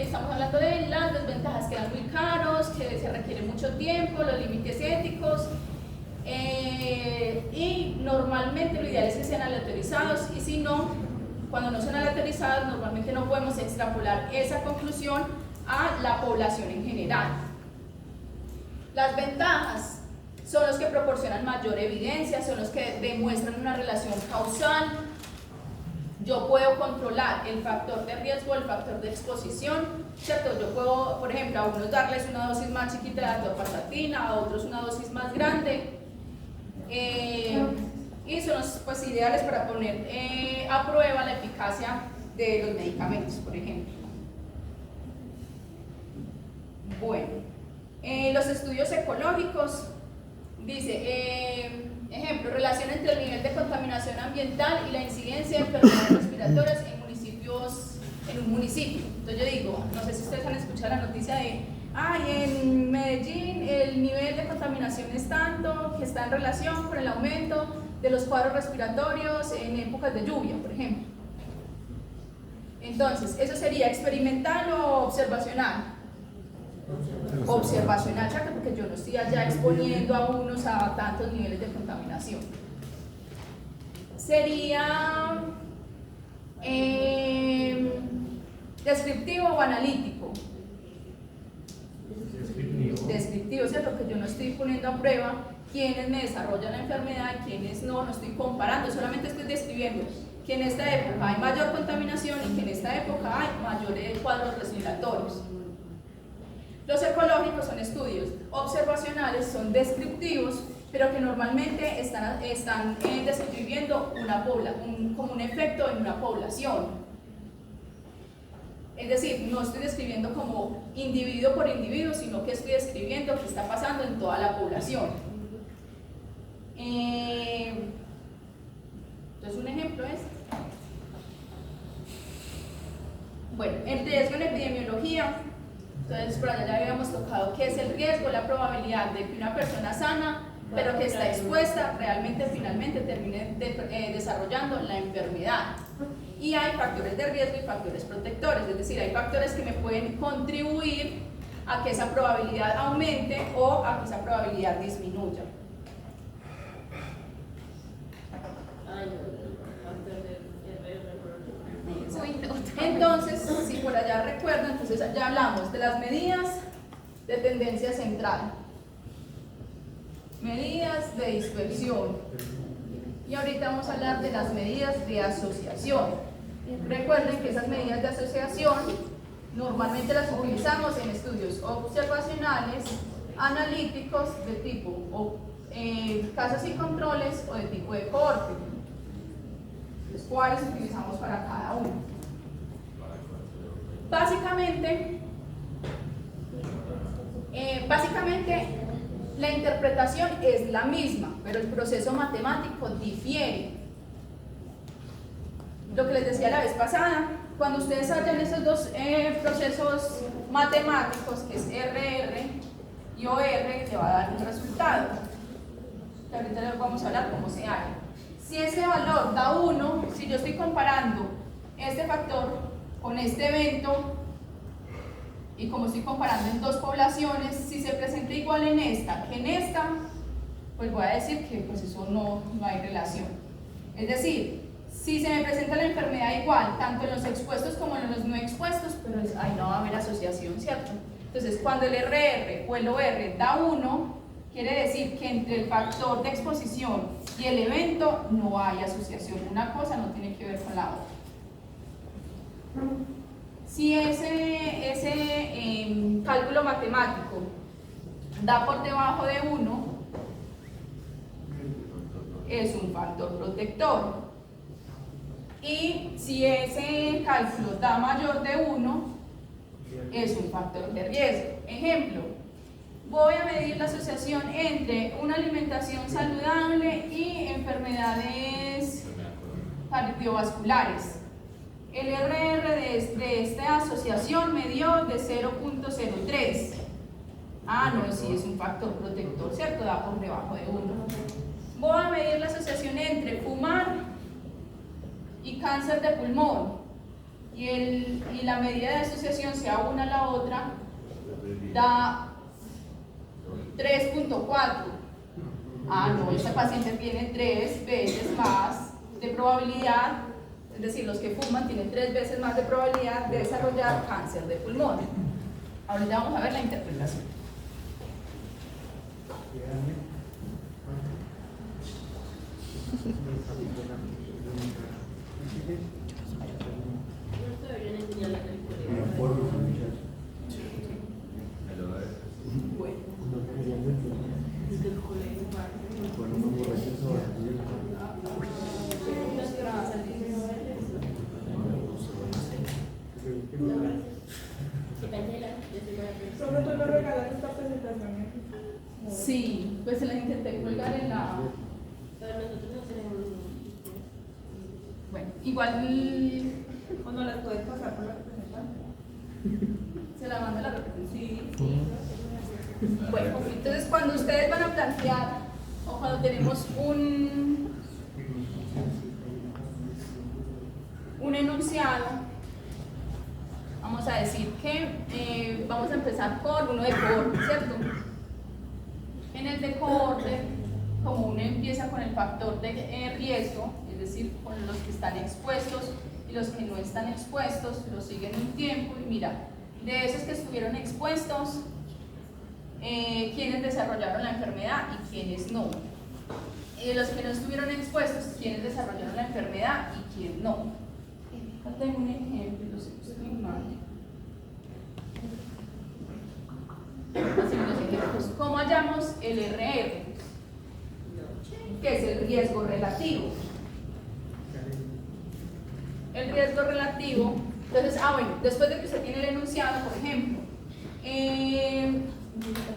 estamos hablando de las desventajas, que eran muy caros, que se requiere mucho tiempo, los límites éticos, y normalmente lo ideal es que sean aleatorizados, y si no, cuando no son aleatorizados, normalmente no podemos extrapolar esa conclusión a la población en general. Las ventajas son los que proporcionan mayor evidencia, son los que demuestran una relación causal. Yo puedo controlar el factor de riesgo, el factor de exposición, ¿cierto? Yo puedo, por ejemplo, a unos darles una dosis más chiquita de atorvastatina, a otros una dosis más grande, y son los pues, ideales para poner a prueba la eficacia de los medicamentos, por ejemplo. Bueno, los estudios ecológicos, dice, ejemplo, relación entre el nivel de contaminación ambiental y la incidencia de enfermedades respiratorias en un municipio. Entonces yo digo, no sé si ustedes han escuchado la noticia de, en Medellín el nivel de contaminación es tanto que está en relación con el aumento de los cuadros respiratorios en épocas de lluvia, por ejemplo. Entonces, ¿eso sería experimental o observacional? Observacional, ¿cierto? Porque yo no estoy allá exponiendo a unos a tantos niveles de contaminación. Sería ¿Descriptivo o analítico? Descriptivo, ¿cierto? Que yo no estoy poniendo a prueba quiénes me desarrollan la enfermedad y quiénes no estoy comparando, solamente estoy describiendo que en esta época hay mayor contaminación y que en esta época hay mayores cuadros respiratorios. Los ecológicos son estudios observacionales, son descriptivos, pero que normalmente están describiendo como un efecto en una población. Es decir, no estoy describiendo como individuo por individuo, sino que estoy describiendo qué está pasando en toda la población. Entonces, un ejemplo es, bueno, el riesgo en epidemiología. Entonces, por allá ya habíamos tocado qué es el riesgo, la probabilidad de que una persona sana, pero que está expuesta, realmente finalmente termine desarrollando la enfermedad. Y hay factores de riesgo y factores protectores, es decir, hay factores que me pueden contribuir a que esa probabilidad aumente o a que esa probabilidad disminuya. Entonces, si por allá recuerdan, entonces ya hablamos de las medidas de tendencia central, medidas de dispersión, y ahorita vamos a hablar de las medidas de asociación. Recuerden que esas medidas de asociación normalmente las utilizamos en estudios observacionales, analíticos de tipo casos y controles o de tipo de cohorte. Los cuales utilizamos para cada uno. Básicamente, la interpretación es la misma, pero el proceso matemático difiere. Lo que les decía la vez pasada, cuando ustedes hallan esos dos procesos matemáticos, que es RR y OR, le va a dar un resultado. Ahorita les vamos a hablar cómo se halla. Si ese valor da 1, si yo estoy comparando este factor con este evento, y como estoy comparando en dos poblaciones, si se presenta igual en esta que en esta, pues voy a decir que pues eso no hay relación. Es decir, si se me presenta la enfermedad igual, tanto en los expuestos como en los no expuestos, pero ahí no va a haber asociación, ¿cierto? Entonces, cuando el RR o el OR da 1, quiere decir que entre el factor de exposición y el evento no hay asociación. Una cosa no tiene que ver con la otra. Si ese cálculo matemático da por debajo de 1, es un factor protector. Y si ese cálculo da mayor de 1, es un factor de riesgo. Ejemplo, voy a medir la asociación entre una alimentación saludable y enfermedades cardiovasculares. El RR de esta asociación me dio de 0.03. Ah, no, sí, es un factor protector, ¿cierto? Da por debajo de 1. Voy a medir la asociación entre fumar y cáncer de pulmón. Y la medida de asociación, sea una a la otra, da 3.4. Ah, no, esta paciente tiene 3 veces más de probabilidad. Es decir, los que fuman tienen 3 veces más de probabilidad de desarrollar cáncer de pulmón. Ahorita vamos a ver la interpretación. ¿Solo tú nos regalas esta presentación? Sí, pues se las intenté colgar en la... Pero nosotros no tenemos. Bueno, igual... ¿O no las puedes pasar por la representante? ¿Se la manda la representante? Sí. Bueno, entonces cuando ustedes van a plantear, o cuando tenemos un enunciado, vamos a decir que vamos a empezar por uno de cohorte, ¿cierto? En el de cohorte, como uno empieza con el factor de riesgo, es decir, con los que están expuestos y los que no están expuestos los siguen un tiempo y mira, de esos que estuvieron expuestos, quiénes desarrollaron la enfermedad y quiénes no. Y de los que no estuvieron expuestos, quiénes desarrollaron la enfermedad y quién no. Acá tengo un ejemplo, si no estoy mal. Así los ejemplos. ¿Cómo hallamos el RR? Que es el riesgo relativo. El riesgo relativo, entonces, bueno, después de que usted tiene el enunciado, por ejemplo, acá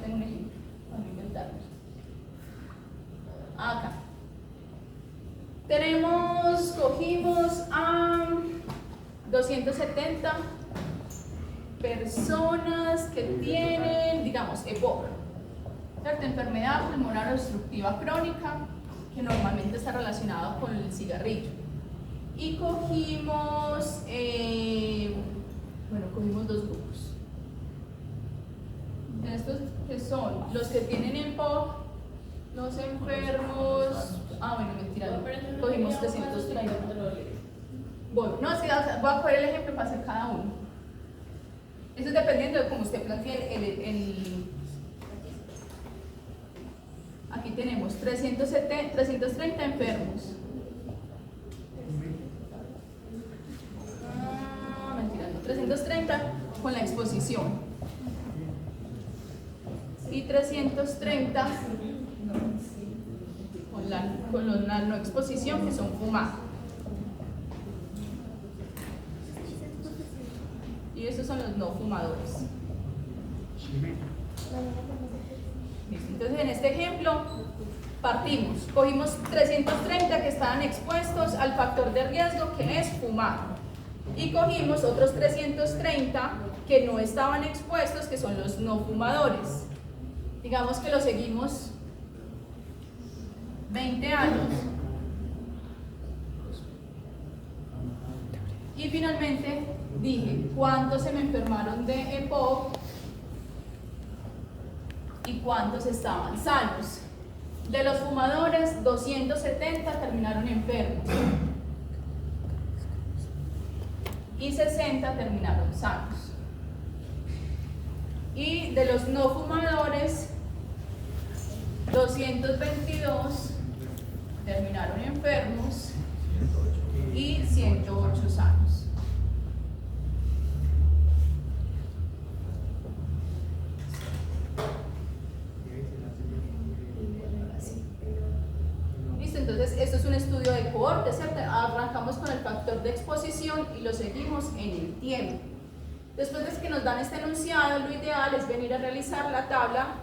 tengo un ejemplo, vamos a inventarlo. Acá. Cogimos a 270 personas que tienen, digamos, EPOC, ¿cierto? Enfermedad pulmonar obstructiva crónica, que normalmente está relacionado con el cigarrillo. Y cogimos, cogimos dos grupos. Estos que son los que tienen EPOC, los enfermos, mentira, cogimos 330. Bueno, no, es que voy a coger el ejemplo para hacer cada uno. Eso es dependiendo de cómo usted plantee el aquí tenemos 330 enfermos. Mentira, no, 330 con la exposición. Y 330 con la no exposición, que son fumados. Y estos son los no fumadores. Entonces, en este ejemplo, cogimos 330 que estaban expuestos al factor de riesgo que es fumar. Y cogimos otros 330 que no estaban expuestos, que son los no fumadores. Digamos que los seguimos 20 años. Y finalmente dije cuántos se me enfermaron de EPOC y cuántos estaban sanos. De los fumadores, 270 terminaron enfermos y 60 terminaron sanos. Y de los no fumadores, 222 terminaron enfermos y 108 sanos. Listo, entonces esto es un estudio de cohorte, ¿cierto? Arrancamos con el factor de exposición y lo seguimos en el tiempo. Después de que nos dan este enunciado, lo ideal es venir a realizar la tabla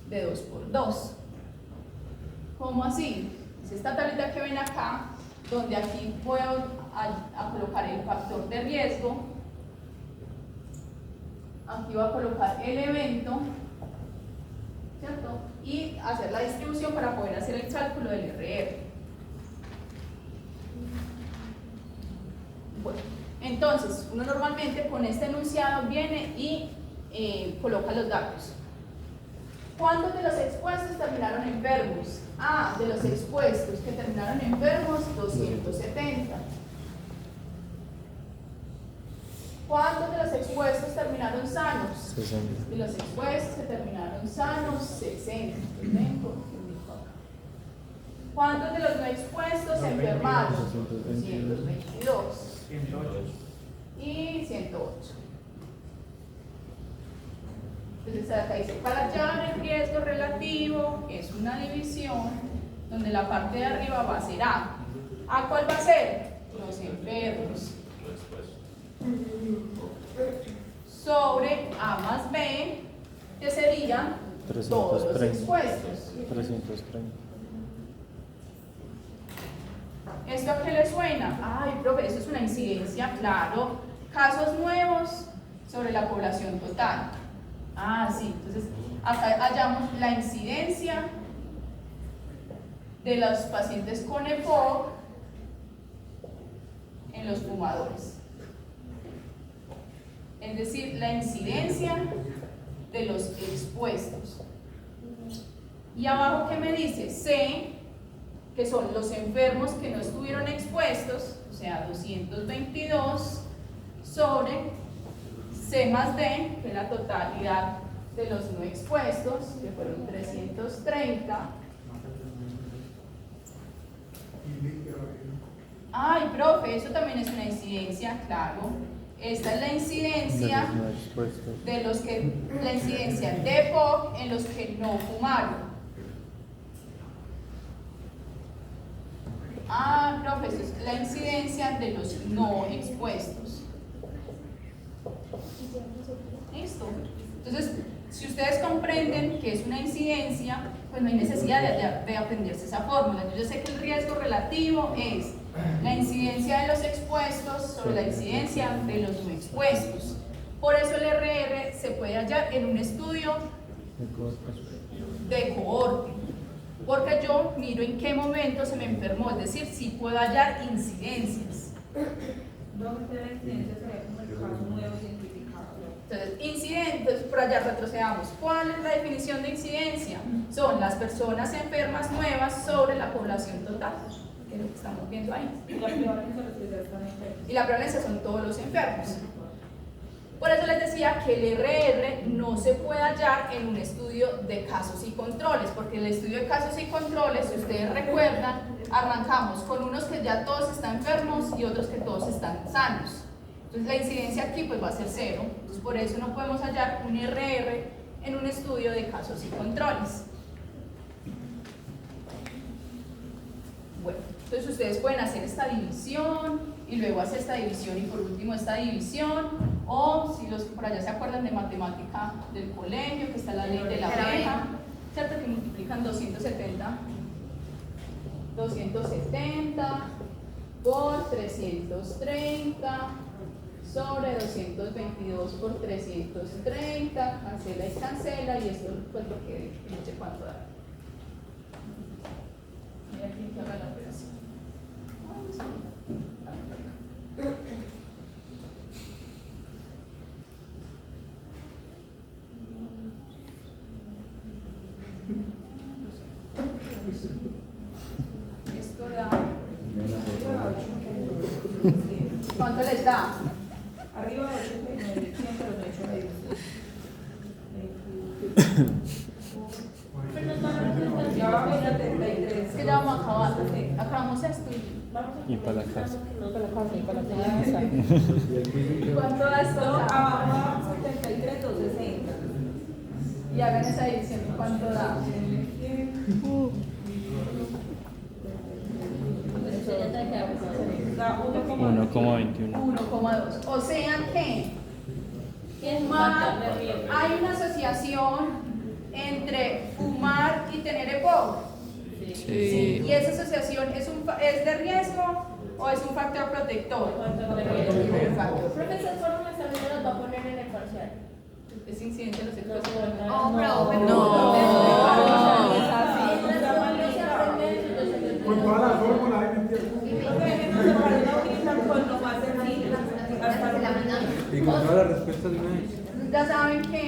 de 2×2. ¿Cómo así? Es esta tablita que ven acá, donde aquí voy a colocar el factor de riesgo, aquí voy a colocar el evento, ¿cierto? Y hacer la distribución para poder hacer el cálculo del RR. Bueno, entonces, uno normalmente con este enunciado viene y coloca los datos. ¿Cuántos de los expuestos terminaron enfermos? De los expuestos que terminaron enfermos, 270. ¿Cuántos de los expuestos terminaron sanos? 60. De los expuestos que terminaron sanos, 60. ¿Cuántos de los no expuestos se enfermaron? 222. 108. Y 108. Entonces acá dice, para hallar el riesgo relativo es una división donde la parte de arriba va a ser A. ¿A cuál va a ser? Los enfermos. Sobre A más B, que serían todos los 330. expuestos. 330. ¿Esto a qué le suena? Ay, profe, eso es una incidencia, claro. Casos nuevos sobre la población total. Sí, entonces acá hallamos la incidencia de los pacientes con EPOC en los fumadores. Es decir, la incidencia de los expuestos. Y abajo, ¿qué me dice? C, que son los enfermos que no estuvieron expuestos, o sea, 222 sobre C más D, que es la totalidad de los no expuestos, que fueron 330. Ay, profe, eso también es una incidencia, claro. Esta es la incidencia de los que, la incidencia de POC en los que no fumaron. Ah, profe, eso es la incidencia de los no expuestos. ¿Listo? Entonces, si ustedes comprenden que es una incidencia, pues no hay necesidad de aprenderse esa fórmula. Yo sé que el riesgo relativo es la incidencia de los expuestos sobre la incidencia de los no expuestos. Por eso el RR se puede hallar en un estudio de cohorte, porque yo miro en qué momento se me enfermó, es decir, si puedo hallar incidencias. ¿Dónde la incidencia sería como el caso nuevo identificado? Entonces, incidentes, por allá retrocedamos. ¿Cuál es la definición de incidencia? Son las personas enfermas nuevas sobre la población total, que es lo que estamos viendo ahí. Y la prevalencia de los que ya están enfermos. Y la prevalencia son todos los enfermos. Por eso les decía que el RR no se puede hallar en un estudio de casos y controles, porque el estudio de casos y controles, si ustedes recuerdan, arrancamos con unos que ya todos están enfermos y otros que todos están sanos. Entonces la incidencia aquí pues va a ser 0. Entonces por eso no podemos hallar un RR en un estudio de casos y controles. Bueno, entonces ustedes pueden hacer esta división y luego hacer esta división y por último esta división, o si los que por allá se acuerdan de matemática del colegio, que está la ley de la abeja, ¿cierto? Que multiplican 270 por 330 sobre 222 por 330, cancela y cancela, y esto pues lo que no sé cuánto da. Mira aquí que haga la operación. Esto da. ¿Cuánto les da? Arriba de 89, siempre los 8 medios. Ya vamos a 73. Es que ya vamos a acabar. Acabamos esto. Y para la casa. Para la casa y para la casa. ¿Cuánto da esto? Abajo 73, 260. Y hagan esa división. ¿Cuánto da? Da 1,21. 1,2. O sea que fumar, hay una asociación entre fumar y tener EPOC. Sí. ¿Y esa asociación es de riesgo o es un factor protector? El profesor fórmulas también nos va a poner en el parcial. Es incidencia de los expuestos. No, Con toda la fórmula ahí me Y con todas las respuestas de una vez. Ya saben que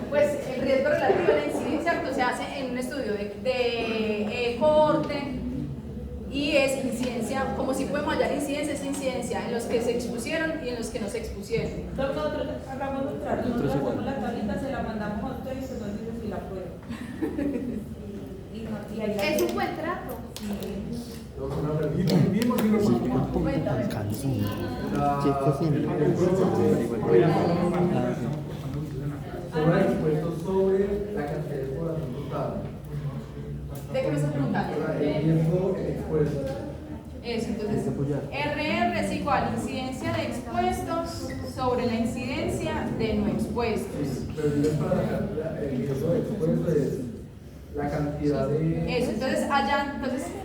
pues el riesgo relativo a la incidencia se hace en un estudio de cohorte, y es incidencia, como si podemos hallar incidencia, es incidencia en los que se expusieron y en los que no se expusieron. Nosotros hagamos nosotros la tablita, se la mandamos a ustedes y se nos dice si la prueban. Es un buen trato. Sobre expuestos sobre la cantidad de población total. ¿De qué me estás preguntando? El riesgo expuesto. Eso, entonces, RR es igual incidencia de expuestos sobre la incidencia de no expuestos. Pero yo para el riesgo expuesto es la cantidad de... Eso, entonces,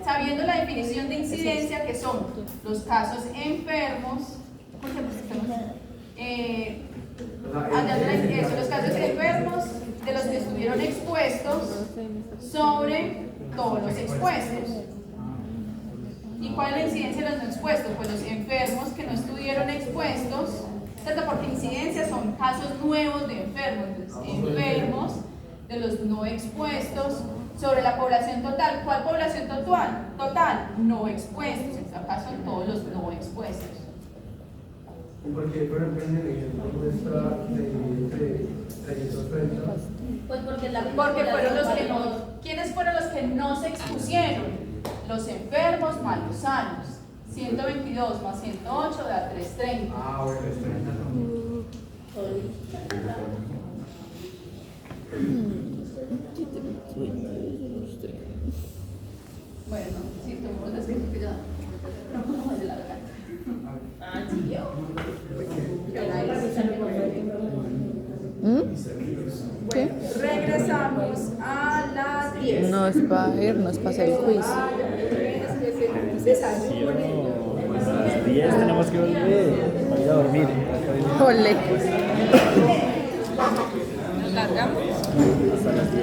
sabiendo la definición de incidencia, que son los casos enfermos, por ejemplo, los casos enfermos de los que estuvieron expuestos sobre todos los expuestos. ¿Y cuál es la incidencia de los no expuestos? Pues los enfermos que no estuvieron expuestos, ¿cierto? Porque incidencias son casos nuevos de enfermos. Entonces, enfermos de los no expuestos sobre la población total. ¿Cuál población total? Total, no expuestos. En este caso, todos los no expuestos. Porque, por ejemplo, en el ejemplo nuestra de 330. Pues porque fueron los que no. ¿Quiénes fueron los que no se expusieron? Los enfermos más los sanos. 122 más 108 da 330. Ah, bueno, Bueno, si tomamos después que ya no vamos de la garganta. Ah, sí, yo. Bueno, regresamos a las 10. No es para irnos para hacer el quiz. A las 10 tenemos que volver. Para ir a dormir. Ole. Nos largamos. Hasta las 10.